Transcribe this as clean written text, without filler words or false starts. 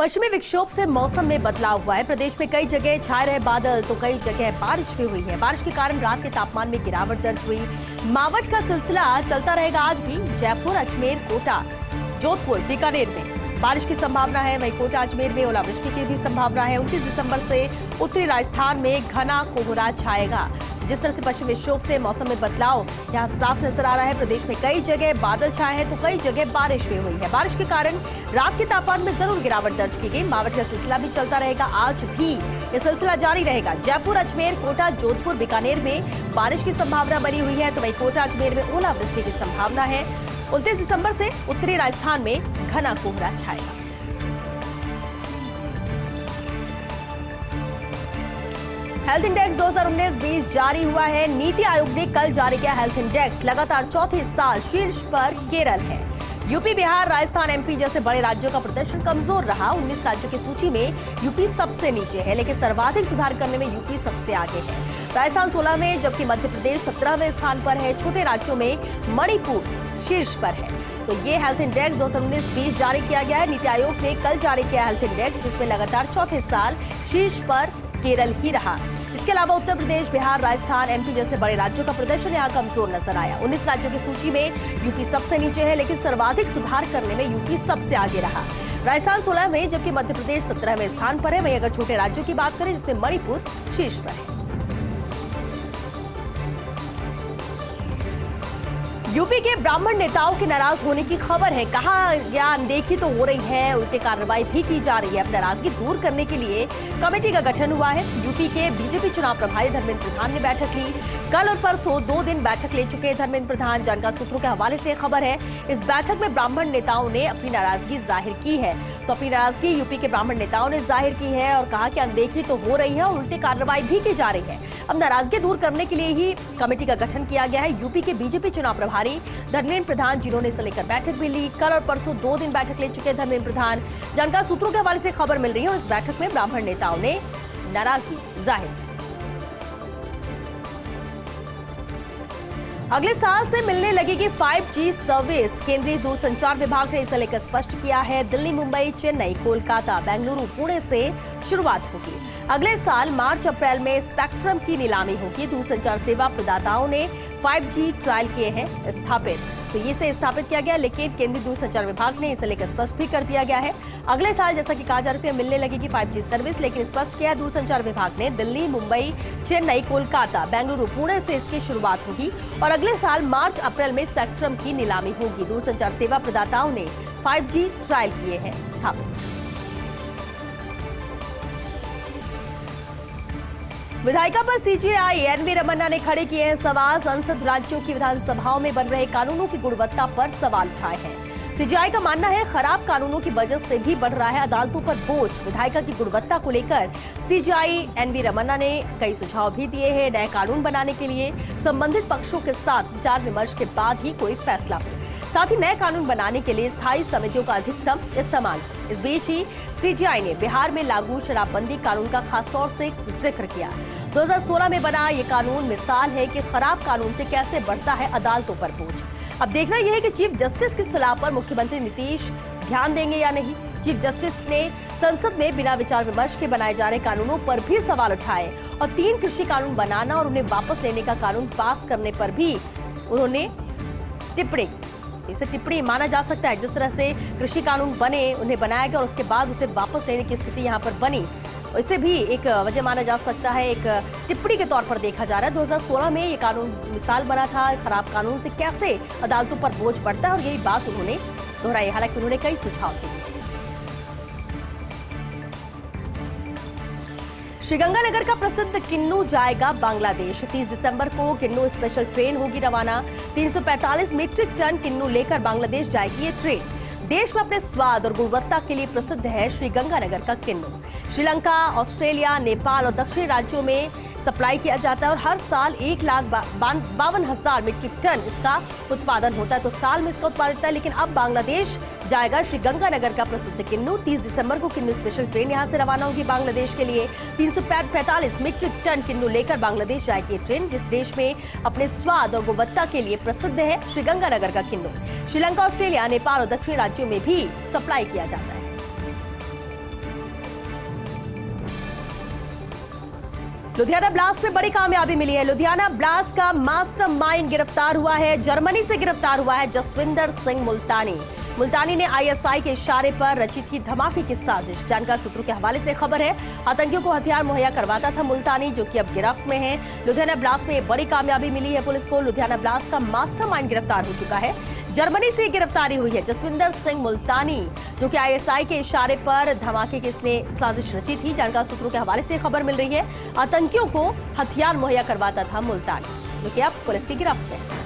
पश्चिमी विक्षोभ से मौसम में बदलाव हुआ है। प्रदेश में कई जगह छाए रहे बादल तो कई जगह बारिश भी हुई है। बारिश के कारण रात के तापमान में गिरावट दर्ज हुई। मावठ का सिलसिला चलता रहेगा आज भी। जयपुर, अजमेर, कोटा, जोधपुर, बीकानेर में बारिश की संभावना है। वहीं कोटा, अजमेर में ओलावृष्टि की भी संभावना है। 29 दिसंबर से उत्तरी राजस्थान में घना कोहरा छाएगा। जिस तरह से पश्चिमी विक्षोभ से मौसम में बदलाव यहाँ साफ नजर आ रहा है। प्रदेश में कई जगह बादल छाए हैं तो कई जगह बारिश भी हुई है। बारिश के कारण रात के तापमान में जरूर गिरावट दर्ज की गई। मावठ का सिलसिला भी चलता रहेगा। आज भी ये सिलसिला जारी रहेगा। जयपुर, अजमेर, कोटा, जोधपुर, बीकानेर में बारिश की संभावना बनी हुई है तो वहीं कोटा, अजमेर में ओलावृष्टि की संभावना है। 29 दिसंबर से उत्तरी राजस्थान में घना कोहरा छाएगा। हेल्थ इंडेक्स 2019-20 जारी हुआ है। नीति आयोग ने कल जारी किया हेल्थ इंडेक्स। लगातार चौथे साल शीर्ष पर केरल है। यूपी, बिहार, राजस्थान, एमपी जैसे बड़े राज्यों का प्रदर्शन कमजोर रहा। 19 राज्यों की सूची में यूपी सबसे नीचे है, लेकिन सर्वाधिक सुधार करने में यूपी सबसे आगे है। राजस्थान 16 में जबकि मध्य प्रदेश 17वें स्थान पर है। छोटे राज्यों में मणिपुर शीर्ष पर है। तो ये हेल्थ इंडेक्स 2019-20 जारी किया गया है। नीति आयोग ने कल जारी किया हेल्थ इंडेक्स, जिसमें लगातार चौथे साल शीर्ष पर केरल ही रहा। इसके अलावा उत्तर प्रदेश, बिहार, राजस्थान, एमपी जैसे बड़े राज्यों का प्रदर्शन यहाँ कमजोर नजर आया। 19 राज्यों की सूची में यूपी सबसे नीचे है, लेकिन सर्वाधिक सुधार करने में यूपी सबसे आगे रहा। राजस्थान 16 में जबकि मध्य प्रदेश 17वें स्थान पर है। वहीं अगर छोटे राज्यों की बात करें जिसमें मणिपुर शीर्ष पर है। यूपी के ब्राह्मण नेताओं के नाराज होने की खबर है। कहा या अनदेखी तो हो रही है, उल्टे कार्रवाई भी की जा रही है। अपनी नाराजगी दूर करने के लिए कमेटी का गठन हुआ है। यूपी के बीजेपी चुनाव प्रभारी धर्मेंद्र प्रधान ने बैठक ली। कल और परसों 2 दिन बैठक ले चुके धर्मेंद्र प्रधान। जानकार सूत्रों के हवाले से खबर है, इस बैठक में ब्राह्मण नेताओं ने अपनी नाराजगी जाहिर की है। तो अपनी नाराजगी यूपी के ब्राह्मण नेताओं ने जाहिर की है और कहा कि अनदेखी तो हो रही है और उल्टे कार्रवाई भी की जा रही है। अब नाराजगी दूर करने के लिए ही कमेटी का गठन किया गया है। यूपी के बीजेपी चुनाव प्रभारी धर्मेंद्र प्रधान, जिन्होंने इसे लेकर बैठक भी ली। कल और परसों 2 दिन बैठक ले चुके धर्मेंद्र प्रधान। जानकार सूत्रों के हवाले से खबर मिल रही है, इस बैठक में ब्राह्मण नेताओं ने नाराजगी जाहिर की। अगले साल से मिलने लगेगी 5G सर्विस। केंद्रीय दूरसंचार विभाग ने इसे लेकर स्पष्ट किया है। दिल्ली, मुंबई, चेन्नई, कोलकाता, बेंगलुरु, पुणे से शुरुआत होगी। अगले साल मार्च अप्रैल में स्पेक्ट्रम की नीलामी होगी। दूरसंचार सेवा प्रदाताओं ने 5G ट्रायल किए हैं स्थापित, तो ये से स्थापित किया गया, लेकिन केंद्रीय दूरसंचार विभाग ने इसे लेकर स्पष्ट भी कर दिया गया है। अगले साल जैसा कि कहा जा रहा है मिलने लगेगी 5G सर्विस, लेकिन स्पष्ट किया दूरसंचार विभाग ने दिल्ली, मुंबई, चेन्नई, कोलकाता, बेंगलुरु, पुणे से इसकी शुरुआत होगी और अगले साल मार्च अप्रैल में स्पेक्ट्रम की नीलामी होगी। दूरसंचार सेवा प्रदाताओं ने 5G ट्रायल किए हैं स्थापित। विधायिका पर सीजेआई एनवी रमन्ना ने खड़े किए हैं सवाल। संसद, राज्यों की विधानसभाओं में बन रहे कानूनों की गुणवत्ता पर सवाल उठाए हैं। सीजेआई का मानना है खराब कानूनों की वजह से भी बढ़ रहा है अदालतों पर बोझ। विधायिका की गुणवत्ता को लेकर सीजेआई एनवी रमन्ना ने कई सुझाव भी दिए हैं। नए कानून बनाने के लिए संबंधित पक्षों के साथ विचार विमर्श के बाद ही कोई फैसला हो। साथ ही नए कानून बनाने के लिए स्थायी समितियों का अधिकतम इस्तेमाल। इस बीच ही सीजेआई ने बिहार में लागू शराबबंदी कानून का खासतौर से जिक्र किया। 2016 में बना ये कानून मिसाल है कि खराब कानून से कैसे बढ़ता है अदालतों पर बोझ। अब देखना यह है कि चीफ जस्टिस की सलाह पर मुख्यमंत्री नीतीश ध्यान देंगे या नहीं। चीफ जस्टिस ने संसद में बिना विचार विमर्श के बनाए जा रहे कानूनों पर भी सवाल उठाए और 3 कृषि कानून बनाना और उन्हें वापस लेने का कानून पास करने पर भी उन्होंने टिप्पणी की। इसे टिप्पणी माना जा सकता है। जिस तरह से कृषि कानून बने, उन्हें बनाया गया और उसके बाद उसे वापस लेने की स्थिति यहाँ पर बनी, इसे भी एक वजह माना जा सकता है, एक टिप्पणी के तौर पर देखा जा रहा है। 2016 में ये कानून मिसाल बना था। खराब कानून से कैसे अदालतों पर बोझ बढ़ता है और यही बात उन्होंने दोहराई। हालांकि उन्होंने कई सुझाव दिए। श्रीगंगानगर का प्रसिद्ध किन्नू जाएगा बांग्लादेश। 30 दिसंबर को किन्नू स्पेशल ट्रेन होगी रवाना। 345 मीट्रिक टन किन्नू लेकर बांग्लादेश जाएगी ये ट्रेन। देश में अपने स्वाद और गुणवत्ता के लिए प्रसिद्ध है श्रीगंगानगर का किन्नू। श्रीलंका, ऑस्ट्रेलिया, नेपाल और दक्षिणी राज्यों में सप्लाई किया जाता है और हर साल 1,52,000 मीट्रिक टन इसका उत्पादन होता है। तो साल में इसका उत्पादन होता है, लेकिन अब बांग्लादेश जाएगा श्रीगंगानगर का प्रसिद्ध किन्नू। 30 दिसंबर को किन्नू स्पेशल ट्रेन यहां से रवाना होगी बांग्लादेश के लिए। 345 मीट्रिक टन किन्नू लेकर बांग्लादेश जाएगी ट्रेन, जिस देश में अपने स्वाद और गुणवत्ता के लिए प्रसिद्ध है श्रीगंगानगर का किन्नू। श्रीलंका, ऑस्ट्रेलिया, नेपाल और दक्षिणी राज्यों में भी सप्लाई किया जाता है। लुधियाना ब्लास्ट में बड़ी कामयाबी मिली है। लुधियाना ब्लास्ट का मास्टरमाइंड गिरफ्तार हुआ है। जर्मनी से गिरफ्तार हुआ है जसविंदर सिंह मुल्तानी। मुल्तानी ने आईएसआई के इशारे पर रची थी धमाके की साजिश। जानकार सूत्रों के हवाले से खबर है, आतंकियों को हथियार मुहैया करवाता था मुल्तानी, जो कि अब गिरफ्त में है। लुधियाना ब्लास्ट में बड़ी कामयाबी मिली है पुलिस को। लुधियाना ब्लास्ट का मास्टरमाइंड गिरफ्तार हो चुका है। जर्मनी से गिरफ्तारी हुई है जसविंदर सिंह मुल्तानी, जो कि आईएसआई के इशारे पर धमाके की इसने साजिश रची थी। जानकार सूत्रों के हवाले से खबर मिल रही है, आतंकियों को हथियार मुहैया करवाता था मुल्तानी, जो कि अब पुलिस की गिरफ्त में है।